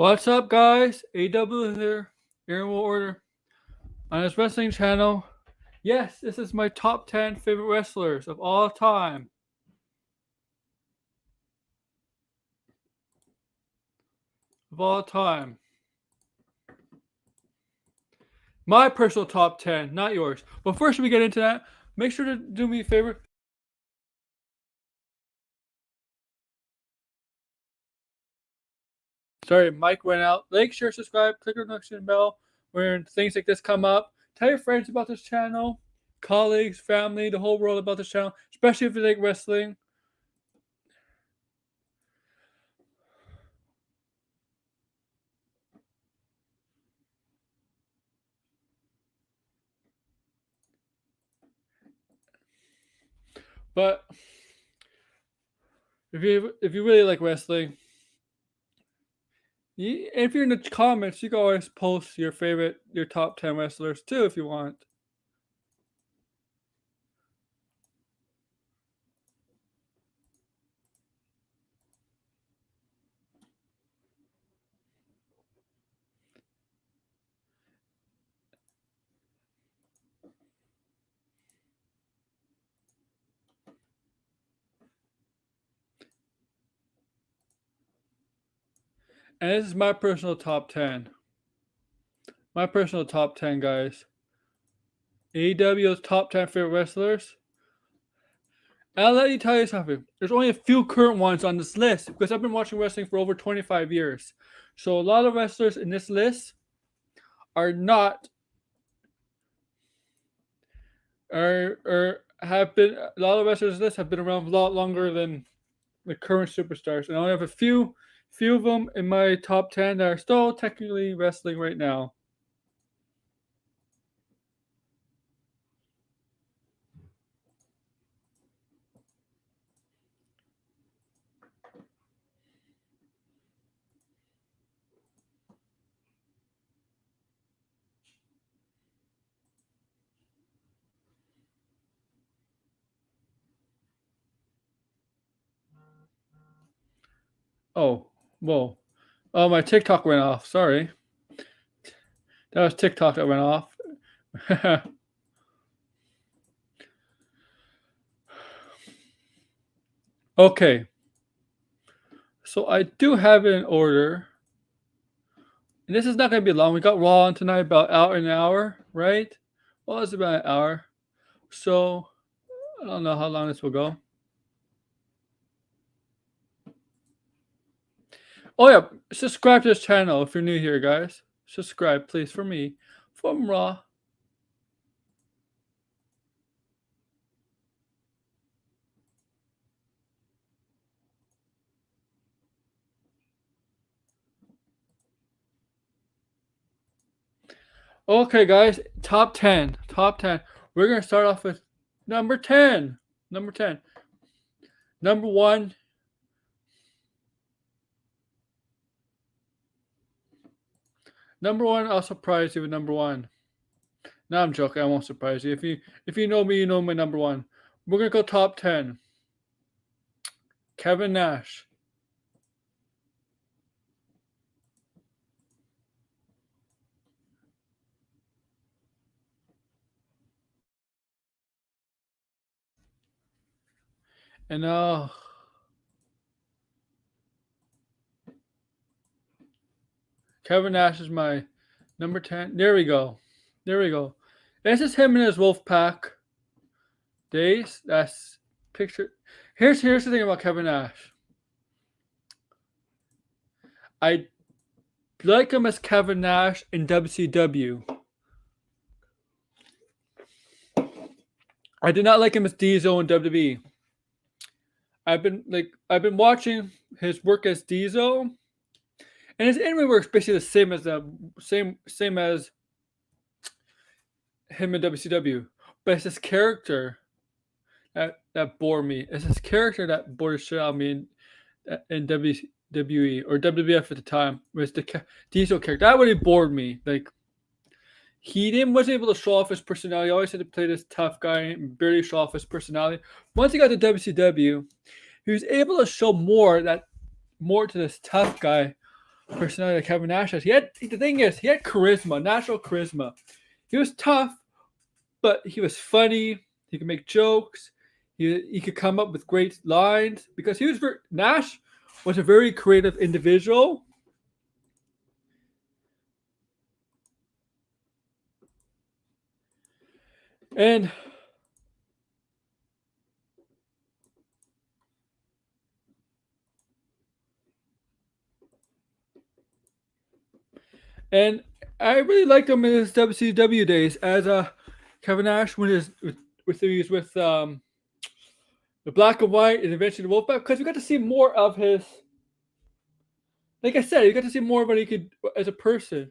What's up, guys? A.W.O here. Aaron will order on his wrestling channel. Yes, this is my top 10 favorite wrestlers of all time. My personal top 10, not yours. But first, we get into that, make sure to do me a favor. Sorry, mic went out. Like, share, subscribe, click the notification bell when things like this come up. Tell your friends about this channel, colleagues, family, the whole world about this channel, especially if you like wrestling. But if you really like wrestling, if you're in the comments, you can always post your top 10 wrestlers too if you want. And this is my personal top 10. My personal top 10, guys. A.W.O's top 10 favorite wrestlers. And I'll let you tell you something. There's only a few current ones on this list because I've been watching wrestling for over 25 years. So a lot of wrestlers in this list are not have been a lot of wrestlers in this list have been around a lot longer than the current superstars. And I only have a few of them in my top 10 that are still technically wrestling right now. Oh, whoa. Oh, my TikTok went off. Sorry. That was TikTok that went off. Okay. So I do have it in order. And this is not going to be long. We got Raw on tonight about an hour, right? Well, it's about an hour. So I don't know how long this will go. Oh, yeah. Subscribe to this channel if you're new here, guys. Subscribe, please, for me. From Raw. Okay, guys. Top 10. We're going to start off with number 10. Number 1. Number 1, I'll surprise you with number 1. No, I'm joking. I won't surprise you. If you know me, you know my number 1. We're going to go top 10. Kevin Nash. And Kevin Nash is my number 10. There we go. This is him in his Wolfpack days. That's picture. Here's the thing about Kevin Nash. I like him as Kevin Nash in WCW. I did not like him as Diesel in WWE. I've been watching his work as Diesel, and his in-ring work is basically the same as him in WCW. But it's his character that bore me. It's his character that bore the shit out of me in WWE or WWF at the time. Was the Diesel character that really bored me. Like he wasn't able to show off his personality. He always had to play this tough guy and barely show off his personality. Once he got to WCW, he was able to show more to this tough guy. personality that Kevin Nash has. The thing is, he had charisma, natural charisma. He was tough, but he was funny. He could make jokes. He could come up with great lines because Nash was a very creative individual. And and I really liked him in his WCW days as Kevin Nash when he was with the Black and White and eventually the Wolfpack because we got to see more of his. Like I said, you got to see more of what he could as a person.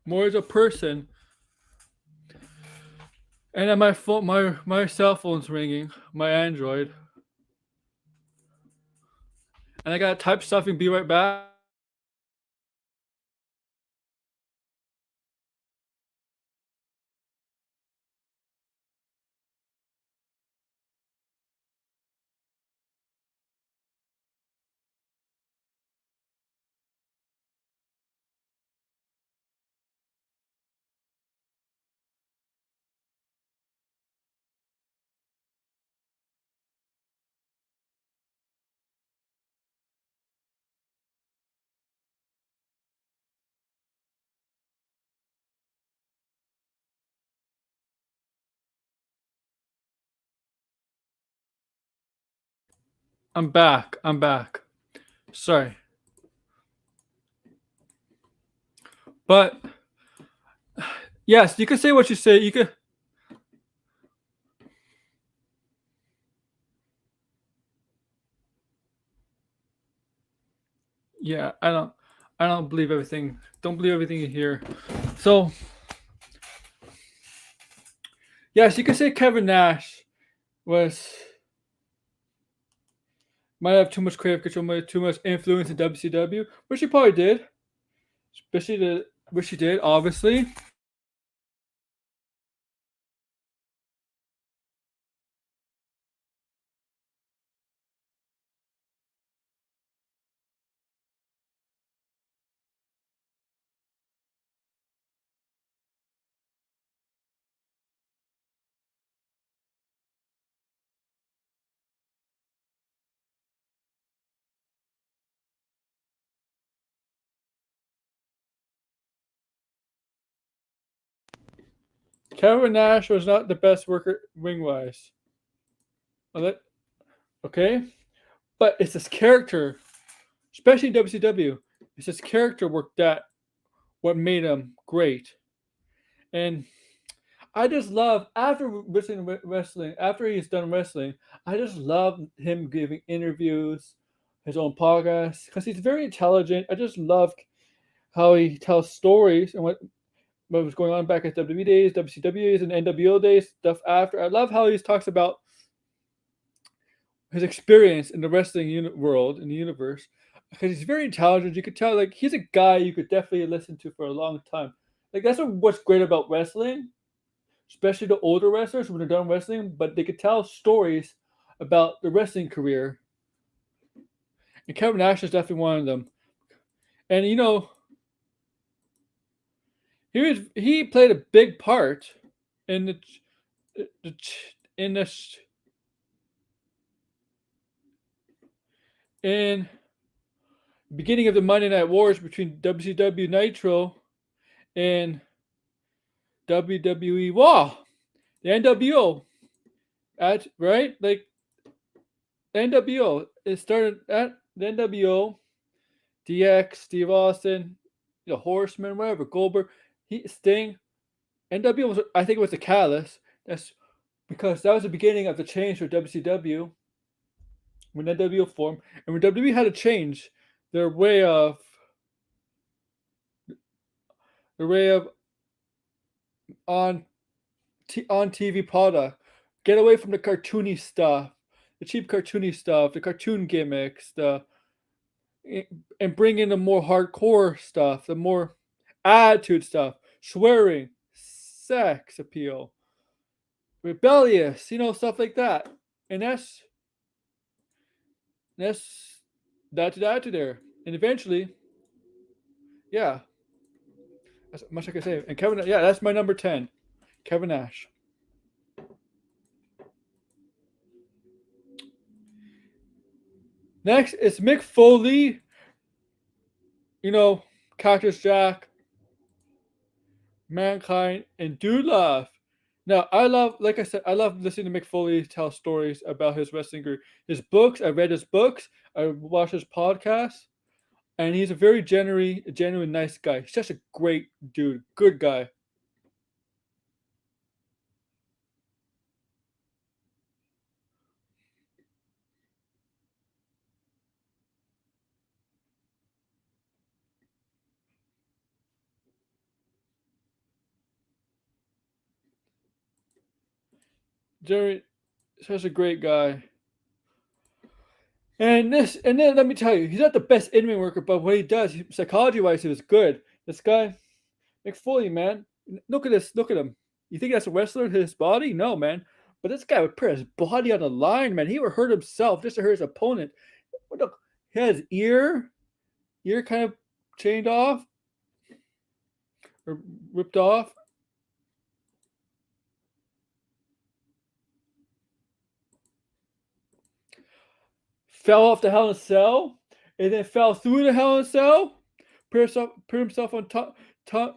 More as a person. And then my phone, my cell phone's ringing, my Android, and I gotta type stuff and be right back. I'm back. I'm back. Sorry, but yes, you can say what you say. You can. Yeah, I don't believe everything. Don't believe everything you hear. So yes, you can say Kevin Nash was might have too much creative control, might have too much influence in WCW, which he probably did. Which he did, obviously. Kevin Nash was not the best worker ring wise. Okay, but it's his character, especially in WCW. It's his character work that what made him great. And I just love after wrestling, after he's done wrestling, I just love him giving interviews, his own podcast, because he's very intelligent. I just love how he tells stories and what was going on back at WWE days, WCW days, and NWO days, stuff after. I love how he talks about his experience in the wrestling world, in the universe, because he's very intelligent. You could tell, like, he's a guy you could definitely listen to for a long time. Like, that's what's great about wrestling, especially the older wrestlers when they're done wrestling, but they could tell stories about the wrestling career. And Kevin Nash is definitely one of them. And he played a big part in the in this in beginning of the Monday Night Wars between WCW Nitro and WWE Raw, the NWO, right? Like NWO, it started at the NWO, DX, Steve Austin, the Horseman, whatever, Goldberg, Sting. NWO was, I think, it was the catalyst. That's because that was the beginning of the change for WCW when NWO formed, and when WWE had to change their way of on on TV product. Get away from the cartoony stuff, the cheap cartoony stuff, the cartoon gimmicks, and bring in the more hardcore stuff, the more attitude stuff. swearing, sex appeal, rebellious, stuff like that. And that's that to there. And eventually, yeah, that's much I can say. And Kevin, yeah, that's my number 10, Kevin Nash. Next is Mick Foley, Cactus Jack, Mankind, and Dude Love. Now, like I said, I love listening to Mick Foley tell stories about his wrestling career. His books, I read his books, I watched his podcasts, and he's a very genuine, nice guy. He's just a great dude, good guy. Jerry, such a great guy. And then let me tell you, he's not the best in-ring worker, but what he does, psychology-wise, he was good. This guy, Mick Foley, man, look at this, look at him. You think that's a wrestler? His body? No, man. But this guy would put his body on the line, man. He would hurt himself just to hurt his opponent. Look, he had his ear kind of chained off or ripped off. Fell off the Hell in a Cell, and then fell through the Hell in a Cell. Put himself on thumbtacks.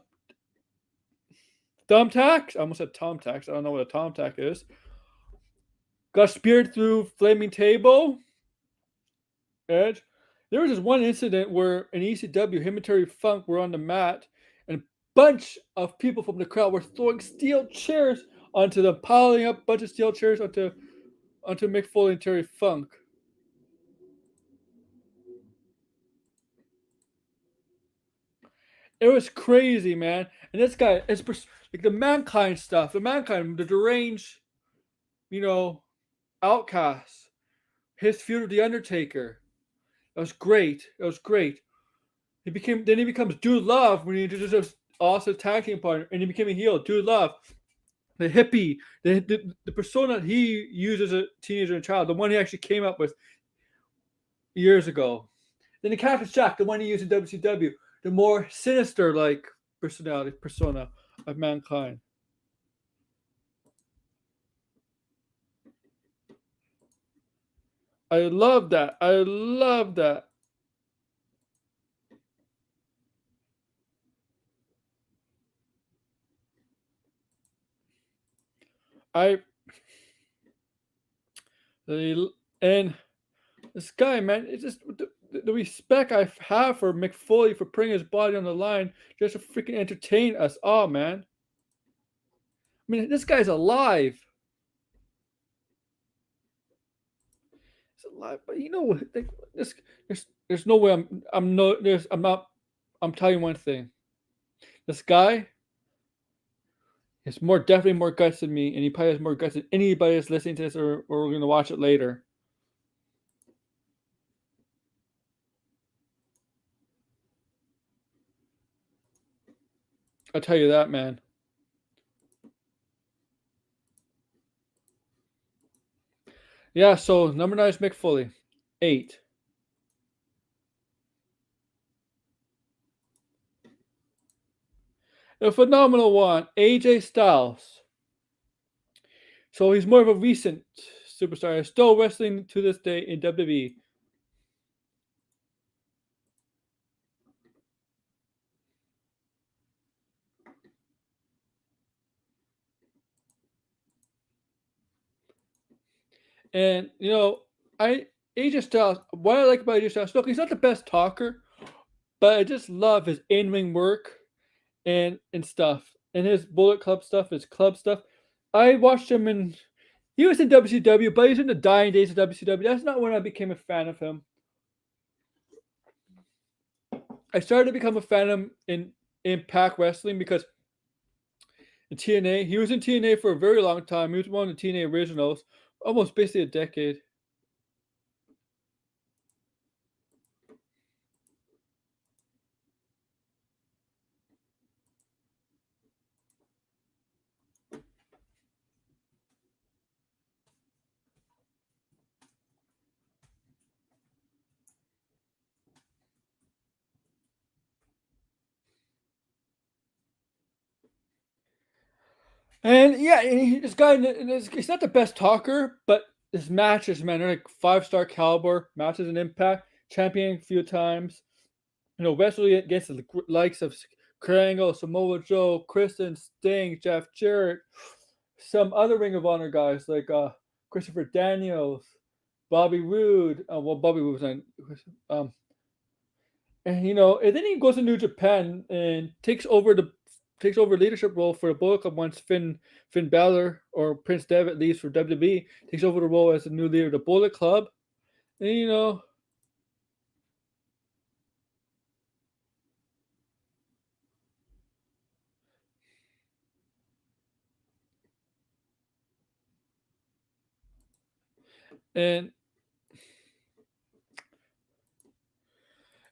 I almost said thumbtacks. I don't know what a thumbtack is. Got speared through flaming table. Edge. There was this one incident where in ECW, him and Terry Funk were on the mat, and a bunch of people from the crowd were throwing steel chairs onto them, piling up a bunch of steel chairs onto Mick Foley and Terry Funk. It was crazy, man. And this guy, it's like the Mankind stuff, the deranged, outcast, his feud with the Undertaker. It was great. It was great. He becomes Dude Love when he introduced his awesome tag team partner, and he became a heel. Dude Love, the hippie, the persona he used as a teenager and child, the one he actually came up with years ago. Then the Cactus Jack, the one he used in WCW, the more sinister like persona of Mankind. I love that. I love that. I and this guy, man, it's just the respect I have for Mick Foley for putting his body on the line just to freaking entertain us all, man. I mean, this guy's alive. He's alive, but you know what? Like, there's no way I'm not. I'm telling you one thing. This guy has definitely more guts than me, and he probably has more guts than anybody that's listening to this or we're gonna watch it later. I'll tell you that, man. Yeah, so number 9 is Mick Foley. 8. A phenomenal one, AJ Styles. So he's more of a recent superstar. He's still wrestling to this day in WWE. And AJ Styles, what I like about AJ Styles, look, he's not the best talker, but I just love his in-ring work and stuff. And his Bullet Club stuff, his club stuff. I watched him he was in WCW, but he's in the dying days of WCW. That's not when I became a fan of him. I started to become a fan of him in Impact Wrestling because in TNA, he was in TNA for a very long time. He was one of the TNA originals, almost basically a decade. And yeah, this guy, he's not the best talker, but his matches, man, they're like 5-star caliber matches in Impact, champion a few times. Wrestling against the likes of Kurt Angle, Samoa Joe, Kristen, Sting, Jeff Jarrett, some other Ring of Honor guys like Christopher Daniels, Bobby Roode. Well, Bobby Roode was on. And then he goes to New Japan and takes over leadership role for the Bullet Club once Finn Balor or Prince Devitt leaves for WWE. Takes over the role as the new leader of the Bullet Club, and and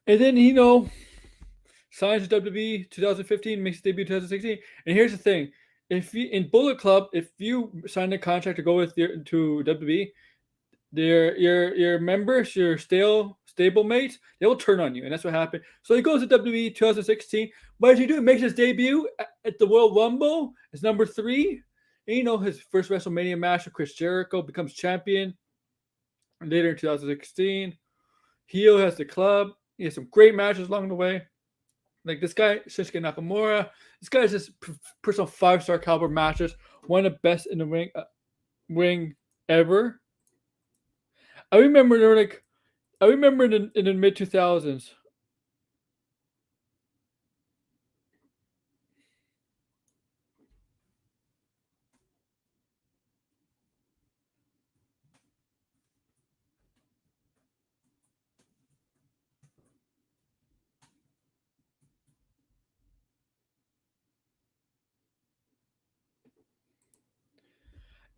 and then signs to WWE 2015, makes his debut 2016. And here's the thing: if you in Bullet Club, if you sign a contract to go with to WWE, your members, your stable mates, they will turn on you, and that's what happened. So he goes to WWE 2016. What does he do? He makes his debut at the Royal Rumble as number 3. And, his first WrestleMania match with Chris Jericho, becomes champion. And later in 2016, heel has the club. He has some great matches along the way. Like this guy, Shinsuke Nakamura. This guy's just personal 5-star caliber matches. One of the best in the ring ever. I remember in the mid 2000s.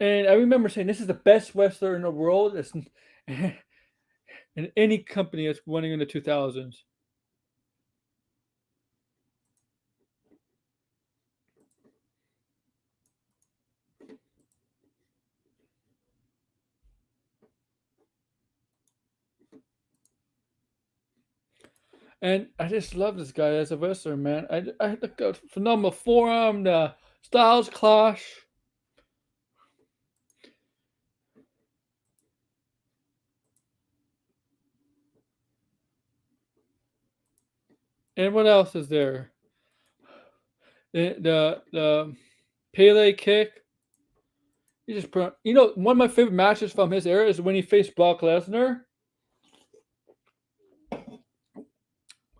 And I remember saying this is the best wrestler in the world. In any company that's winning in the 2000s. And I just love this guy as a wrestler, man. I look at phenomenal forearm, the Styles Clash. And what else is there? The Pele kick. He just put, one of my favorite matches from his era is when he faced Brock Lesnar.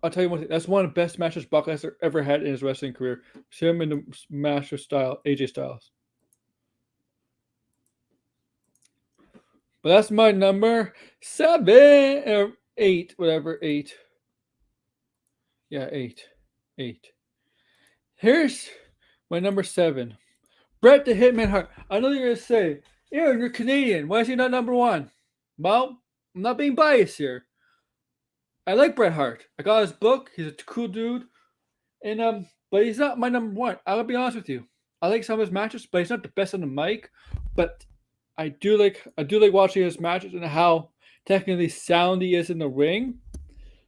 I'll tell you one thing. That's one of the best matches Brock Lesnar ever had in his wrestling career. See him in the Master style, AJ Styles. But that's my number 7 or 8, whatever 8. Yeah, 8. Here's my number 7. Bret the Hitman Hart. I know you're gonna say, Aaron, you're Canadian. Why is he not number 1? Well, I'm not being biased here. I like Bret Hart. I got his book. He's a cool dude, and but he's not my number 1. I'll be honest with you. I like some of his matches, but he's not the best on the mic. But I do like watching his matches and how technically sound he is in the ring.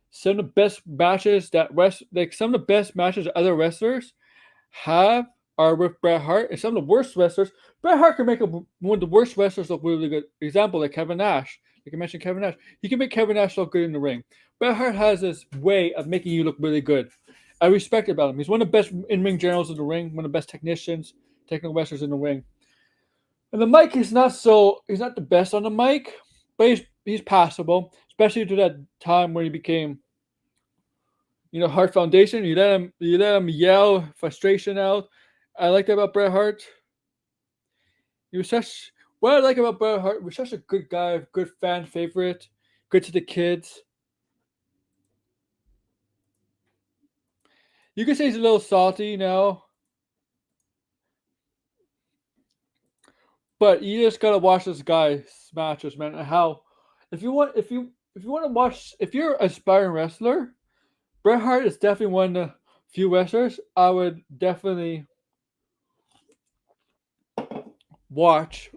Some of the best matches some of the best matches other wrestlers have are with Bret Hart, and some of the worst wrestlers. Bret Hart can make one of the worst wrestlers look really good. Example, like Kevin Nash. Like I mentioned, Kevin Nash. He can make Kevin Nash look good in the ring. Bret Hart has this way of making you look really good. I respect it about him. He's one of the best in-ring generals in the ring, one of the best technicians, technical wrestlers in the ring. And the mic is not he's not the best on the mic, but he's passable, especially to that time when he became Hart Foundation. You let him yell frustration out. I like that about Bret Hart. He was such what I like about Bret Hart. He was such a good guy, good fan favorite, good to the kids. You can say he's a little salty now, but you just gotta watch this guy matches, man. And how if you want to watch if you're an aspiring wrestler, Bret Hart is definitely one of the few wrestlers I would definitely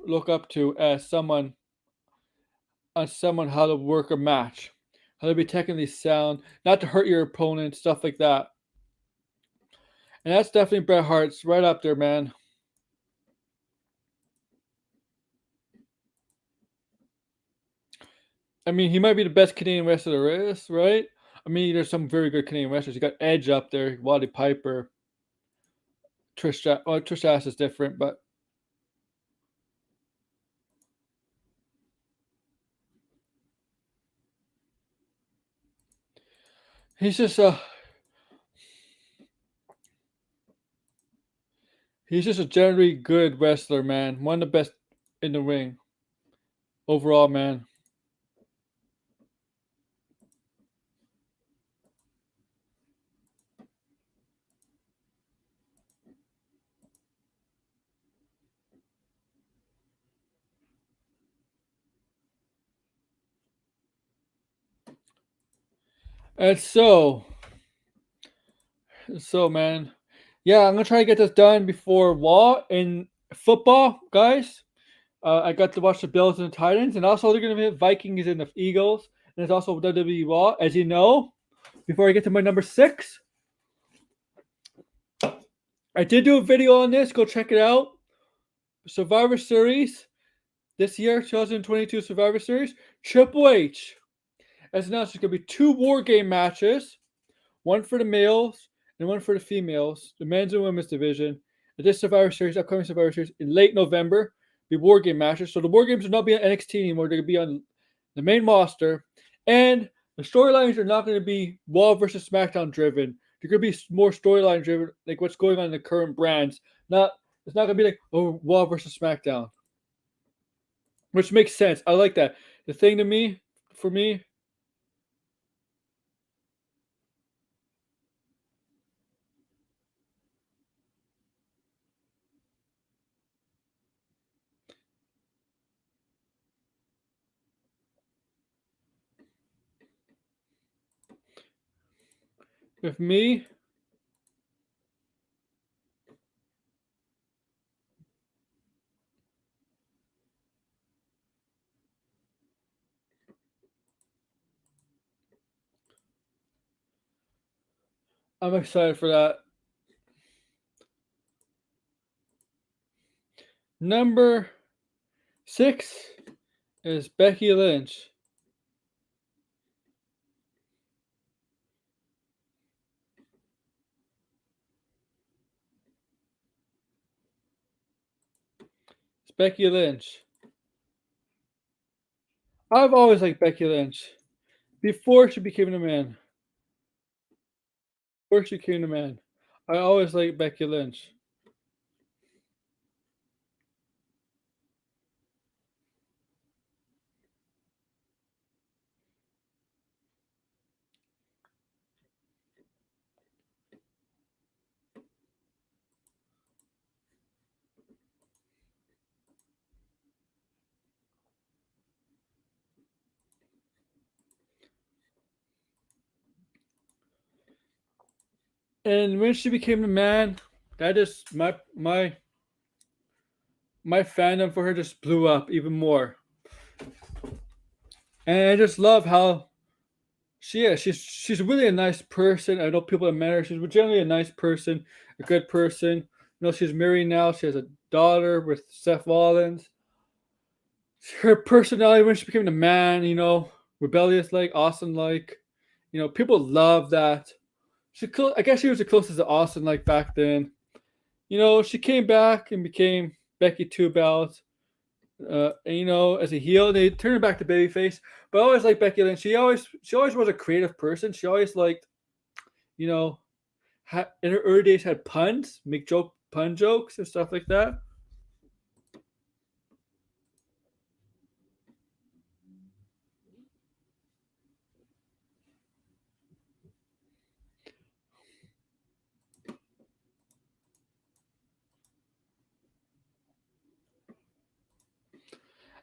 look up to as someone how to work a match, how to be technically sound, not to hurt your opponent, stuff like that. And that's definitely Bret Hart's right up there, man. I mean, he might be the best Canadian wrestler there is, right? I mean, there's some very good Canadian wrestlers. You got Edge up there, Waddy Piper, Trish Stratus is different, but he's just a he's just a generally good wrestler, man. One of the best in the ring overall, man. And so man, yeah, I'm gonna try to get this done before WoW in football, guys. I got to watch the Bills and the Titans, and also they're gonna be Vikings and the Eagles, and it's also WWE WoW, as you know. Before I get to my number 6, I did do a video on this. Go check it out. Survivor Series this year, 2022 Survivor Series. Triple H as announced there's going to be 2 War Game matches, one for the males and one for the females, the men's and women's division. At this Survivor Series, upcoming Survivor Series in late November, be War Game matches. So the War Games will not be on NXT anymore. They're going to be on the main roster, and the storylines are not going to be Raw versus SmackDown driven. They're going to be more storyline driven, like what's going on in the current brands. It's not going to be like, oh, Raw versus SmackDown, which makes sense. I like that. The thing for me, with me, I'm excited for that. Number 6 is Becky Lynch. It's Becky Lynch. I've always liked Becky Lynch before she became the man. Before she became the man, I always liked Becky Lynch. And when she became the man, that is my fandom for her just blew up even more. And I just love how she is. She's really a nice person. I know people that met her. She's generally a nice person, a good person. She's married now. She has a daughter with Seth Rollins. Her personality when she became the man, rebellious like, Austin like, people love that. I guess she was the closest to Austin like back then. She came back and became Becky Two Bells. As a heel, they turned her back to babyface. But I always liked Becky Lynch. She always was a creative person. She always liked, you know, in her early days had puns, make pun jokes and stuff like that.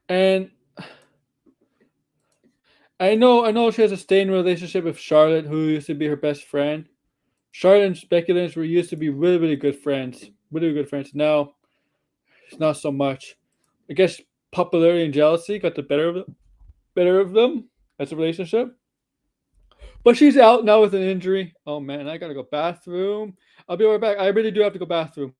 And I know she has a staying relationship with Charlotte, who used to be her best friend. Charlotte and Becky Lynch were used to be really, really good friends. Really good friends. Now it's not so much. I guess popularity and jealousy got the better of them as a relationship. But she's out now with an injury. Oh man, I gotta go bathroom. I'll be right back. I really do have to go bathroom.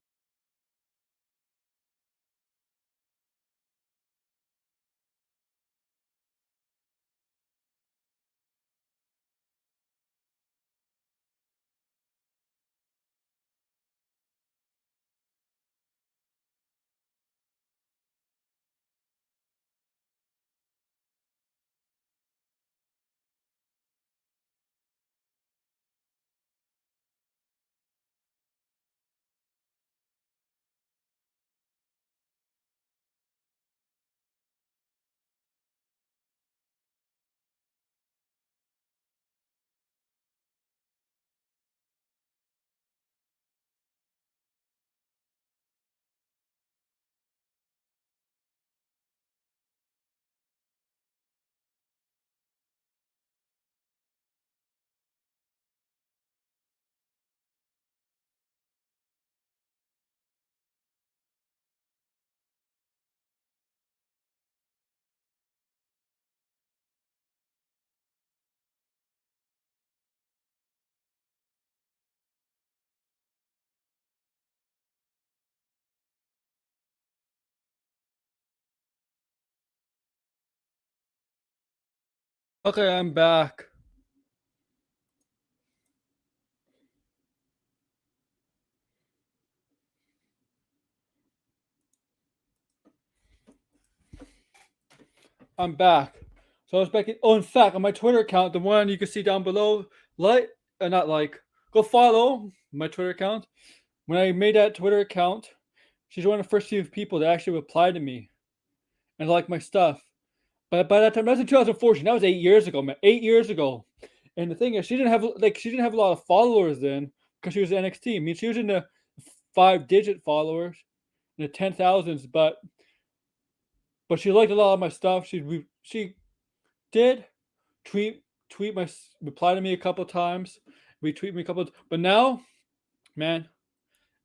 Okay, I'm back. I'm back. So I was back in. Oh, in fact, on my Twitter account, the one you can see down below, not like, go follow my Twitter account. When I made that Twitter account, she's one of the first few people that actually replied to me and liked my stuff. But by that time, that was in 2014. That was 8 years ago, man. 8 years ago. And the thing is, she didn't have a lot of followers then because she was NXT. I mean, she was in the 5-digit followers, in the 10,000s, but she liked a lot of my stuff. She did tweet my reply to me a couple times, retweet me a couple. But now, man,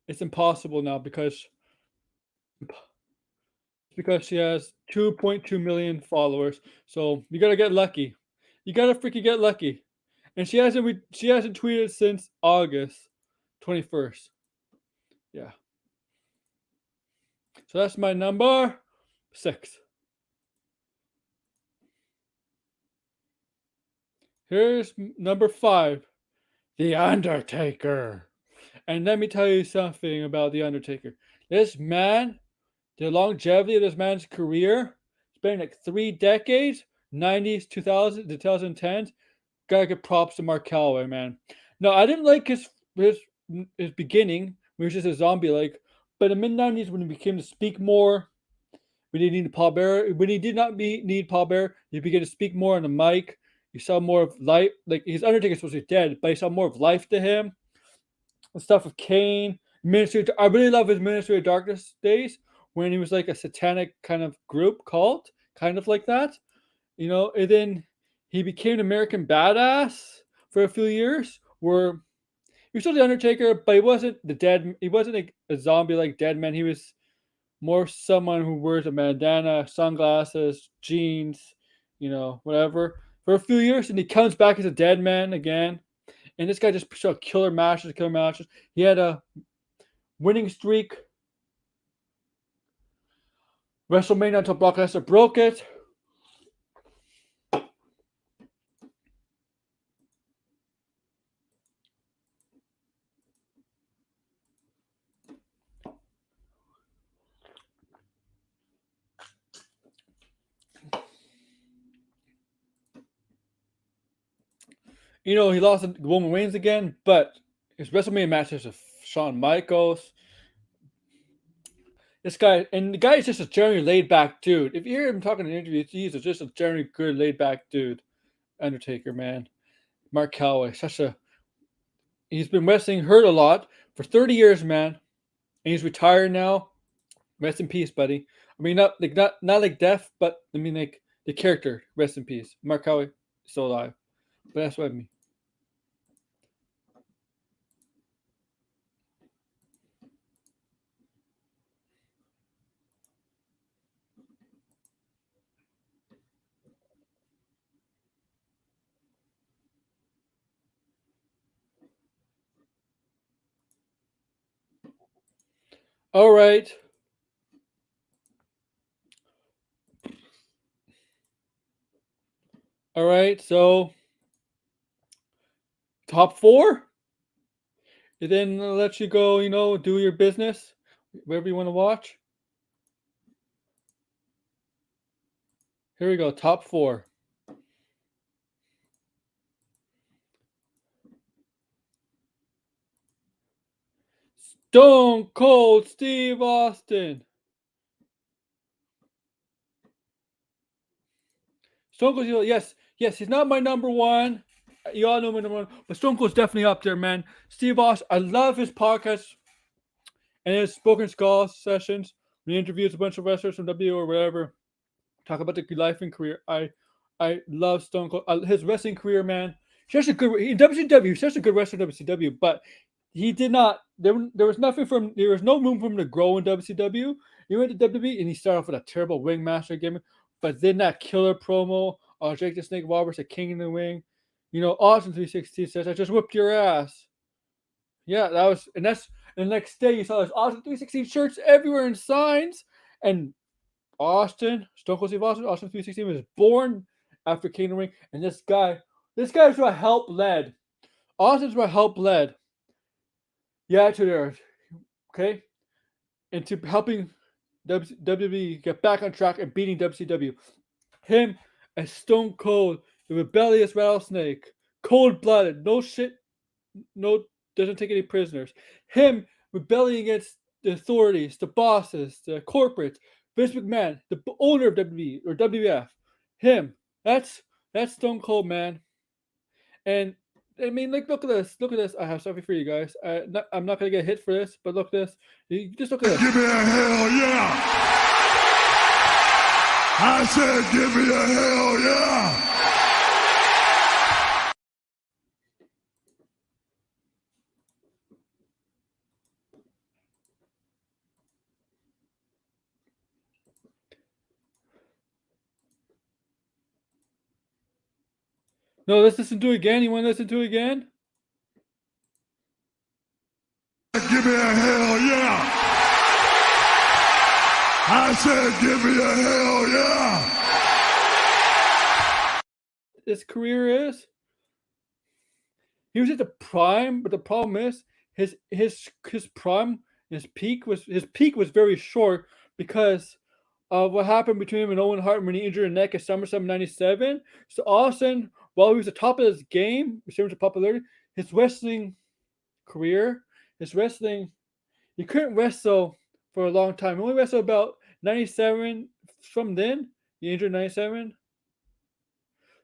it's impossible now because she has 2.2 million followers. So you gotta get lucky. You gotta freaking get lucky. And she hasn't tweeted since August 21st. Yeah. So that's my number 6. Here's number 5, The Undertaker. And let me tell you something about The Undertaker. This man, the longevity of this man's career, it's been like 3 decades, 90s, 2000, 2010s. Gotta give props to Mark Calloway, man. No, I didn't like his beginning. He was just a zombie like, but in the mid 90s when he became to speak more, when he needed Paul Bearer, when he did not need Paul Bearer, he began to speak more on the mic. You saw more of life. Like his Undertaker supposed to be dead, but you saw more of life to him. The stuff with Kane, Ministry. I really love his Ministry of Darkness days when he was like a satanic kind of group cult, kind of like that. And then he became an American Badass for a few years, where he was still the Undertaker, but he wasn't the dead. He wasn't like a zombie like Dead Man. He was more someone who wears a bandana, sunglasses, jeans, whatever, for a few years, and he comes back as a Dead Man again. And this guy just showed killer matches. He had a winning streak. WrestleMania until Brock Lesnar broke it. He lost to Roman Reigns again, but his WrestleMania matches with Shawn Michaels. This guy, and the guy is just a generally laid back dude. If you hear him talking in interviews, he's just a generally good laid back dude. Undertaker, man. Mark Calloway, he's been wrestling hurt a lot for 30 years, man. And he's retired now. Rest in peace, buddy. I mean, not like death, but I mean like the character. Rest in peace. Mark Calloway still alive. But that's what I mean. All right. All right. So top 4. And then I'll let you go, do your business, whatever you want to watch. Here we go, top 4. Stone Cold Steve Austin. Stone Cold, yes, he's not my number 1. You all know my number 1, but Stone Cold's definitely up there, man. Steve Austin, I love his podcast and his spoken skull sessions. When he interviews a bunch of wrestlers from W or whatever, talk about their life and career. I love Stone Cold. His wrestling career, man. Such a good in WCW. Such a good wrestler in WCW, but he did not. There was nothing for him. There was no room for him to grow in WCW. He went to WWE and he started off with a terrible ringmaster gimmick, but then that killer promo, Jake the Snake Roberts, the King in the Ring. Austin 316 says, "I just whipped your ass." Yeah, that's the next day you saw those Austin 316 shirts everywhere and signs. And Stone Cold Steve Austin 316 was born after King of the Ring. And this guy is what help led. Austin's what help led. Yeah, to there, okay, into helping WWE get back on track and beating WCW. Him as Stone Cold, the rebellious rattlesnake, cold-blooded, no shit, no, doesn't take any prisoners. Him rebelling against the authorities, the bosses, the corporates. Vince McMahon, the owner of WWE or WWF. Him. That's Stone Cold, man. And I mean, like, look at this. Look at this. I have something for you guys. I'm not gonna get hit for this, but look at this. You just look at this. Give me a hell yeah! I said, give me a hell yeah! No, let's listen to it again. You want to listen to it again? Give me a hell yeah! I said, give me a hell yeah! His career is. He was at the prime, but the problem is his prime, his peak was very short because of what happened between him and Owen Hart when he injured his neck at SummerSlam '97. So Austin, while he was at the top of his game, in terms of popularity, his wrestling career, he couldn't wrestle for a long time. He only wrestled about 97. From then, he injured 97.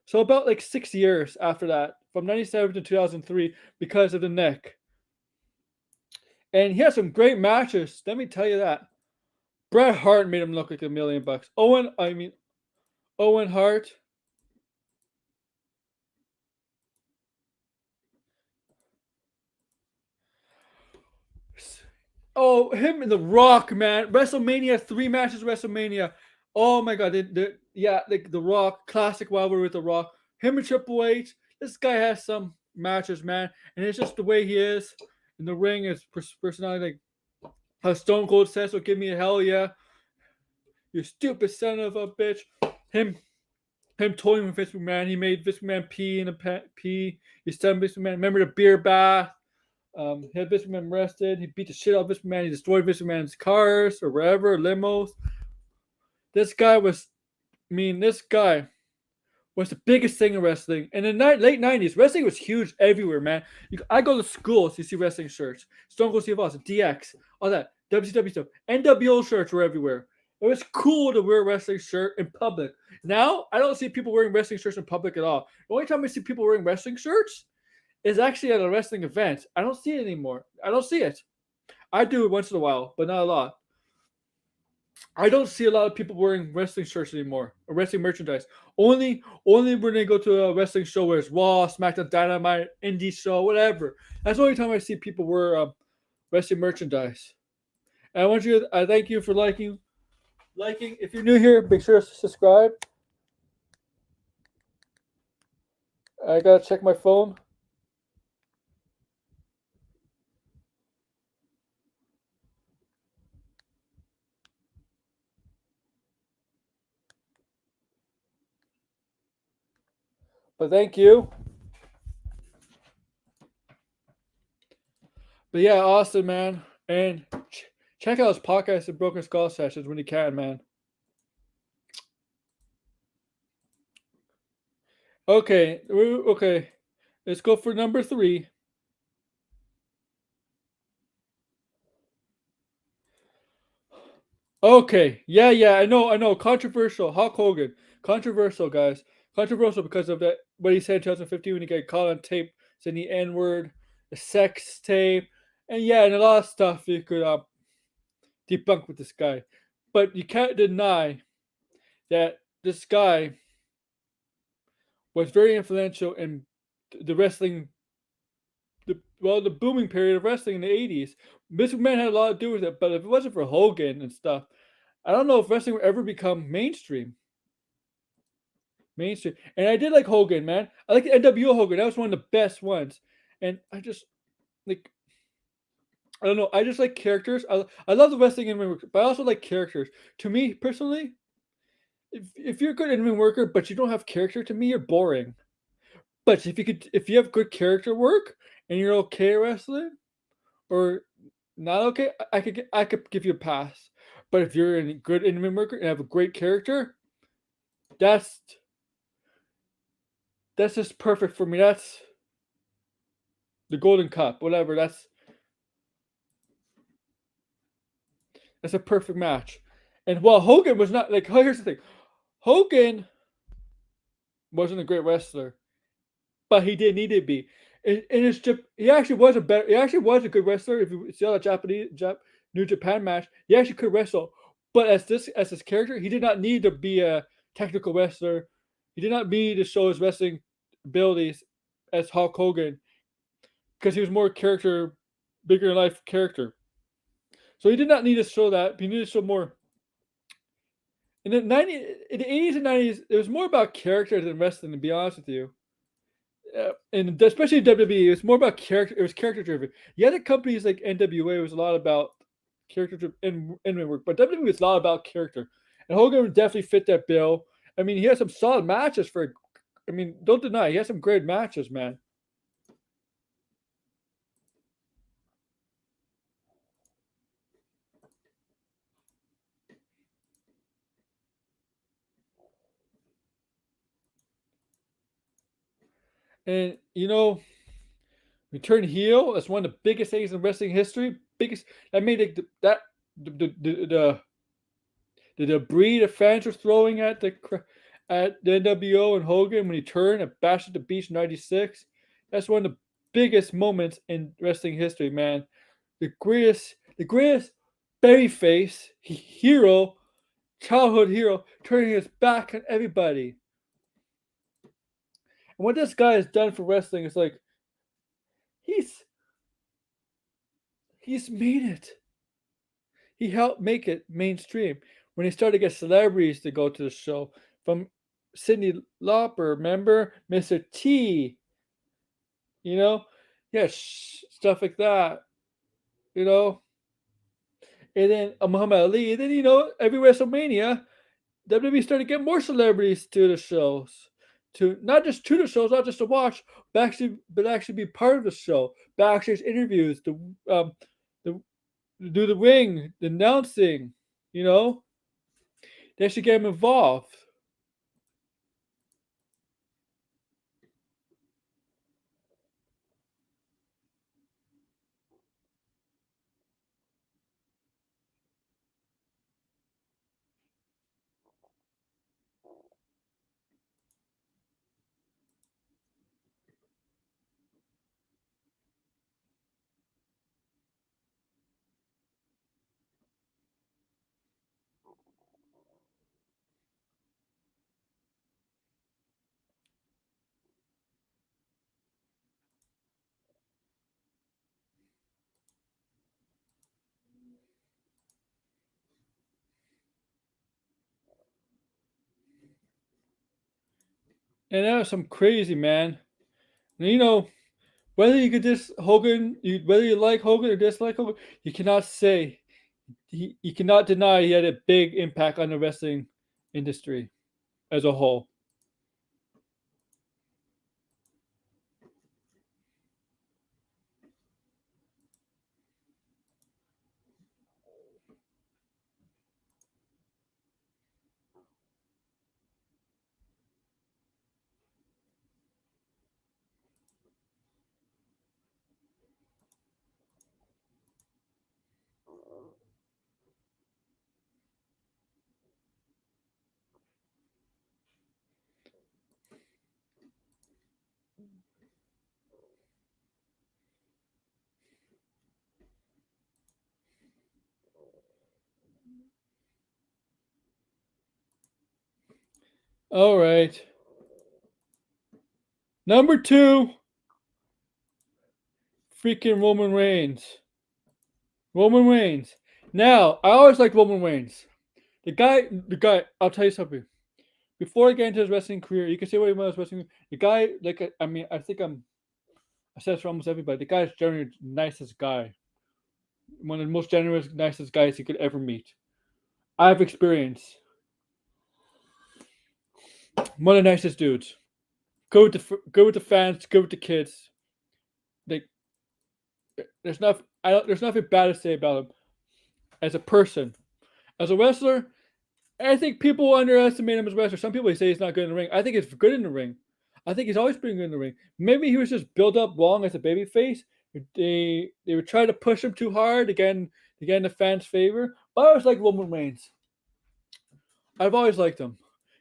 So about like 6 years after that, from 97 to 2003, because of the neck. And he had some great matches. Let me tell you that. Bret Hart made him look like $1 million. Owen Hart. Oh, him and The Rock, man. WrestleMania, 3 matches, WrestleMania. Oh my God. Like The Rock, classic rivalry with The Rock. Him and Triple H. This guy has some matches, man. And it's just the way he is in the ring, his personality. Like how Stone Cold says, so give me a hell yeah. You stupid son of a bitch. Him toying with Vince McMahon. He made Vince McMahon pee in a pee. He sent Vince McMahon. Remember the beer bath? He had Vince McMahon arrested. He beat the shit out of Vince McMahon. He destroyed Vince McMahon's cars or wherever, limos. This guy was the biggest thing in wrestling. And in the late 90s, wrestling was huge everywhere, man. I go to schools, you see wrestling shirts. Stone Cold Steve Austin, DX, all that. WCW stuff. NWO shirts were everywhere. It was cool to wear a wrestling shirt in public. Now, I don't see people wearing wrestling shirts in public at all. The only time I see people wearing wrestling shirts is actually at a wrestling event. I don't see it anymore. I don't see it. I do it once in a while, but not a lot. I don't see a lot of people wearing wrestling shirts anymore, or wrestling merchandise. Only when they go to a wrestling show where it's Raw, SmackDown, Dynamite, Indie show, whatever. That's the only time I see people wear wrestling merchandise. And I thank you for liking. If you're new here, make sure to subscribe. I gotta check my phone. But thank you. But yeah, Austin, man. And check out his podcast at Broken Skull Sessions when you can, man. Okay. Let's go for number 3. Okay. Yeah. I know. Controversial. Hulk Hogan. Controversial, guys. Controversial because of that what he said in 2015 when he got caught on tape saying the N-word, the sex tape, and a lot of stuff you could debunk with this guy. But you can't deny that this guy was very influential in the wrestling, the booming period of wrestling in the 80s. Vince McMahon had a lot to do with it, but if it wasn't for Hogan and stuff, I don't know if wrestling would ever become mainstream. And I did like Hogan, man. I like the A.W.O Hogan. That was one of the best ones. And I just like, I don't know. I just like characters. I love the wrestling in ring, but I also like characters. To me personally, if you're a good in-ring worker, but you don't have character, to me, you're boring. But if you have good character work and you're okay wrestling, or not okay, I could give you a pass. But if you're a good in-ring worker and have a great character, that's just perfect for me. That's the Golden Cup, whatever. That's a perfect match. And while Hogan was not like, here's the thing, Hogan wasn't a great wrestler, but he didn't need to be. And it's just he actually was a good wrestler. If you see all the New Japan match, he actually could wrestle. But as his character, he did not need to be a technical wrestler. He did not need to show his wrestling abilities as Hulk Hogan, because he was more character, bigger than life character. So he did not need to show that. He needed to show more. In the 80s and 90s, it was more about character than wrestling, to be honest with you. And especially WWE, it was more about character. It was character driven. The other companies like NWA was a lot about character and work, but WWE was a lot about character. And Hogan would definitely fit that bill. I mean, he has some solid matches for. I mean, don't deny he has some great matches, man. And we turn heel. That's one of the biggest things in wrestling history. Biggest that made it that the debris the fans were throwing at the A.W.O and Hogan when he turned and bashed at the beach in '96. That's one of the biggest moments in wrestling history, man. The greatest babyface hero, childhood hero, turning his back on everybody. And what this guy has done for wrestling is like he's made it. He helped make it mainstream when he started to get celebrities to go to the show. From Cyndi Lauper, remember? Mr. T, yeah, stuff like that, you know. And then Muhammad Ali. And then, every WrestleMania, WWE started to get more celebrities to the shows. Not just to the shows, not just to watch, but actually be part of the show. Backstage interviews, the do the ring, the announcing, they should get him involved. And that was some crazy, man. And, whether you could whether you like Hogan or dislike Hogan, you cannot say you cannot deny he had a big impact on the wrestling industry as a whole. All right. Number 2, freaking Roman Reigns. Roman Reigns. Now, I always liked Roman Reigns. The guy, I'll tell you something. Before I get into his wrestling career, you can say what you want about his wrestling. The guy, I think I said this for almost everybody. The guy's generally the nicest guy. One of the most generous, nicest guys you could ever meet. I have experience. One of the nicest dudes. Good with the fans. Good with the kids. Like, there's nothing bad to say about him as a person. As a wrestler, I think people underestimate him as a wrestler. Some people say he's not good in the ring. I think he's good in the ring. I think he's always been good in the ring. Maybe he was just built up wrong as a babyface. They would try to push him too hard to get in the fans' favor. But I always like Roman Reigns. I've always liked him.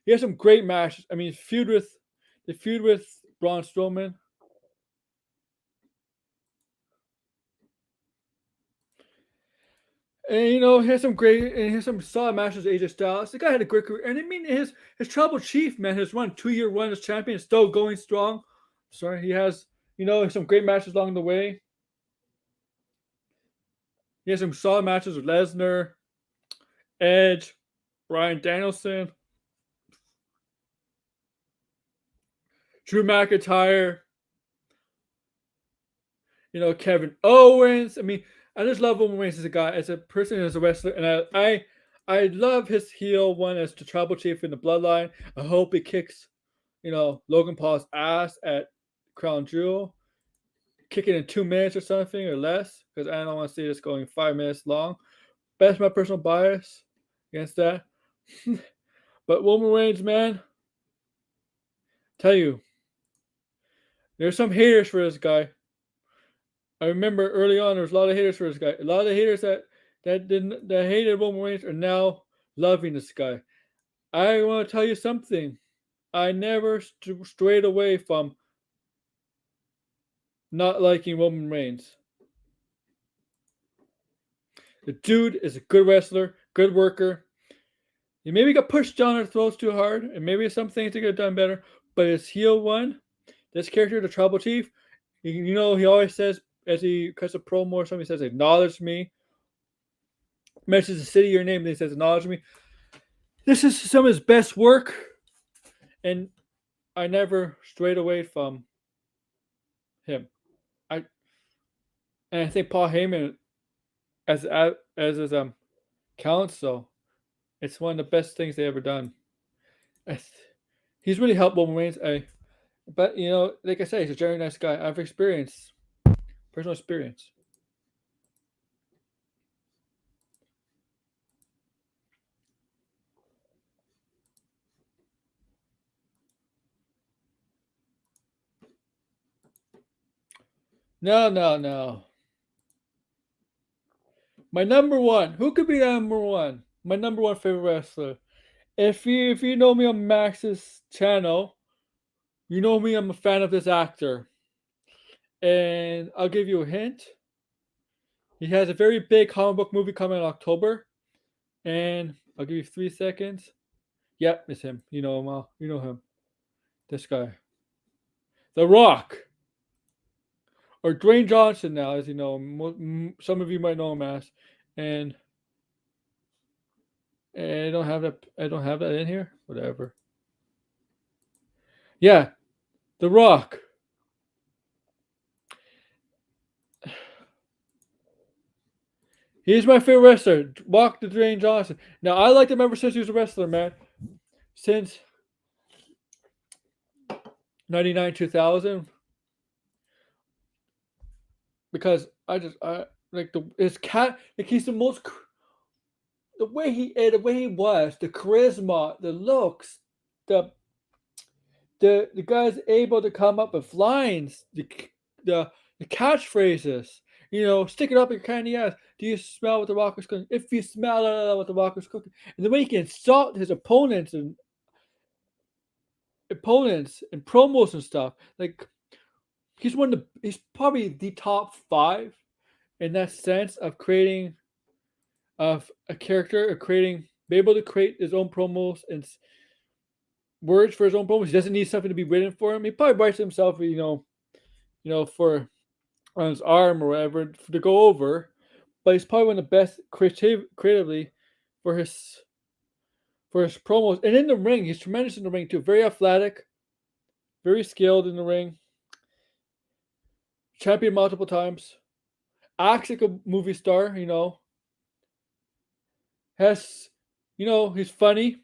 He has some great matches. I mean, the feud with Braun Strowman. And he has some solid matches with AJ Styles. The guy had a great career. And I mean his Tribal Chief, man, his 2-year run as champion is still going strong. Sorry, he has, some great matches along the way. He has some solid matches with Lesnar, Edge, Bryan Danielson, Drew McIntyre, Kevin Owens. I mean, I just love Roman Reigns as a guy, as a person, as a wrestler, and I love his heel one as the Tribal Chief in the Bloodline. I hope he kicks, Logan Paul's ass at Crown Jewel, kick it in 2 minutes or something or less, because I don't want to see this going 5 minutes long. That's my personal bias against that. But Roman Reigns, man, tell you, there's some haters for this guy. I remember early on there was a lot of haters for this guy. A lot of the haters that hated Roman Reigns are now loving this guy. I want to tell you something. I never strayed away from not liking Roman Reigns. The dude is a good wrestler, good worker. He maybe got pushed down our throats too hard, and maybe some things he could have done better. But his heel one, this character, the Tribal Chief, he always says, as he cuts a promo or something, he says, "Acknowledge me." Mentions the city, your name, and he says, "Acknowledge me." This is some of his best work, and I never strayed away from him. I think Paul Heyman, as his counsel, it's one of the best things they ever done. He's really helped Roman Reigns. But like I say, he's a very nice guy. I've experienced personal experience. No. My number one. Who could be number one? My number one favorite wrestler. If you know me on Max's channel, you know me. I'm a fan of this actor, and I'll give you a hint. He has a very big comic book movie coming in October, and I'll give you 3 seconds. Yep, it's him. You know him. You know him. This guy, The Rock, or Dwayne Johnson now, as you know. Some of you might know him as, and I don't have that. I don't have that in here. Whatever. Yeah, The Rock. He's my favorite wrestler. Walk the Dwayne Johnson. Now I liked him ever since he was a wrestler, man. Since 99, 2000. Because I like his cat. Like he's the most. The way he was, the charisma, the looks, the guy's able to come up with lines, the catchphrases. Stick it up your candy ass. Do you smell what the Rock is cooking? If you smell what the Rock is cooking, and the way he can insult his opponents and promos and stuff, like he's probably the top 5 in that sense of creating of a character, be able to create his own promos and words for his own promos. He doesn't need something to be written for him. He probably writes himself, for on his arm or whatever to go over. But he's probably one of the best creatively for his promos. And in the ring, he's tremendous in the ring too. Very athletic, very skilled in the ring. Champion multiple times. Acts like a movie star, Has, he's funny.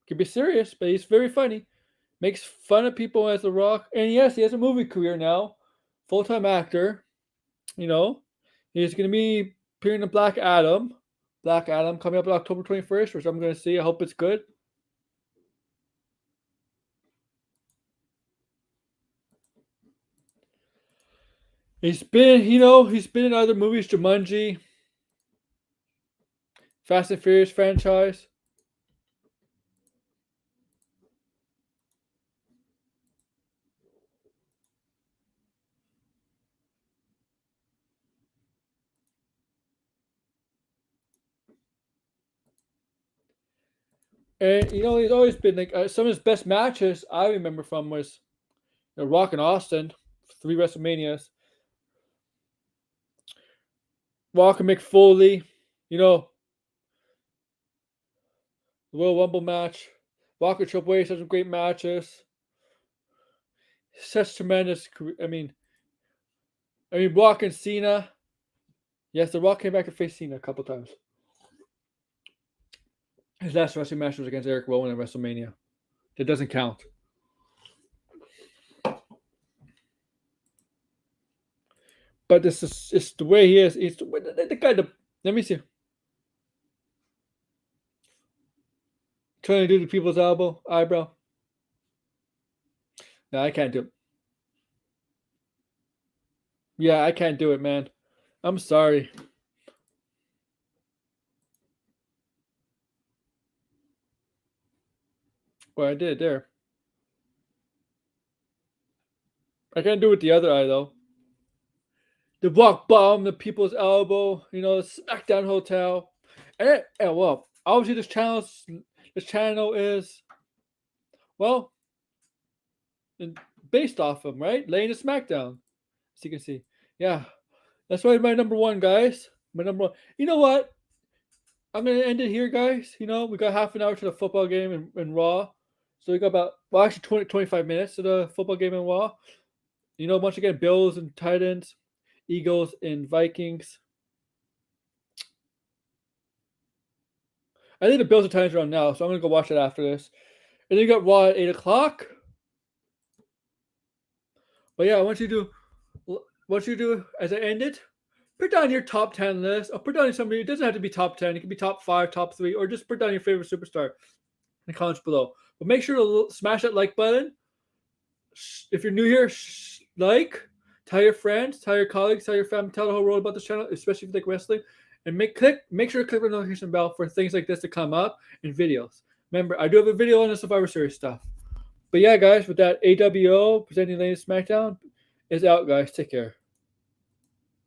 Can be serious, but he's very funny. makes fun of people as The Rock. And yes, he has a movie career now, full-time actor. You know, he's going to be appearing in Black Adam. Black Adam coming up on October 21st, which I'm going to see. I hope it's good. He's been in other movies, Jumanji, Fast and Furious franchise. And he's always been like some of his best matches I remember from was Rock and Austin, 3 WrestleManias. Rock and Mick Foley, the Royal Rumble match. Rock and Triple H had some great matches. Such tremendous. I mean, Rock and Cena. Yes, The Rock came back to face Cena a couple times. His last wrestling match was against Eric Rowan at WrestleMania. That doesn't count. But this is it's the way he is. It's the guy. Let me see. Trying to do the people's eyebrow. No, I can't do it. Yeah, I can't do it, man. I'm sorry. Well, I did there. I can't do it with the other eye, though. The Rock Bomb, the People's Elbow, the SmackDown Hotel. And well, obviously this channel is, well, based off of, right? Laying the SmackDown. As you can see. Yeah. That's why my number one, guys. My number one. You know what? I'm going to end it here, guys. We got half an hour to the football game in Raw. So we got about, actually 25 minutes to the football game in Raw. Once again, Bills and Titans, Eagles and Vikings. I think the Bills and Titans are on now, so I'm going to go watch it after this. And then you got Raw at 8 o'clock. But yeah, what you do as I end it, put down your top 10 list, or put down somebody. It doesn't have to be top 10. It can be top 5, top 3, or just put down your favorite superstar in the comments below. But make sure to smash that like button. If you're new here, tell your friends, tell your colleagues, tell your family, tell the whole world about this channel, especially if you like wrestling. And make sure to click the notification bell for things like this to come up in videos. Remember, I do have a video on the Survivor Series stuff. But yeah, guys, with that, A.W.O. presenting the latest SmackDown is out, guys. Take care.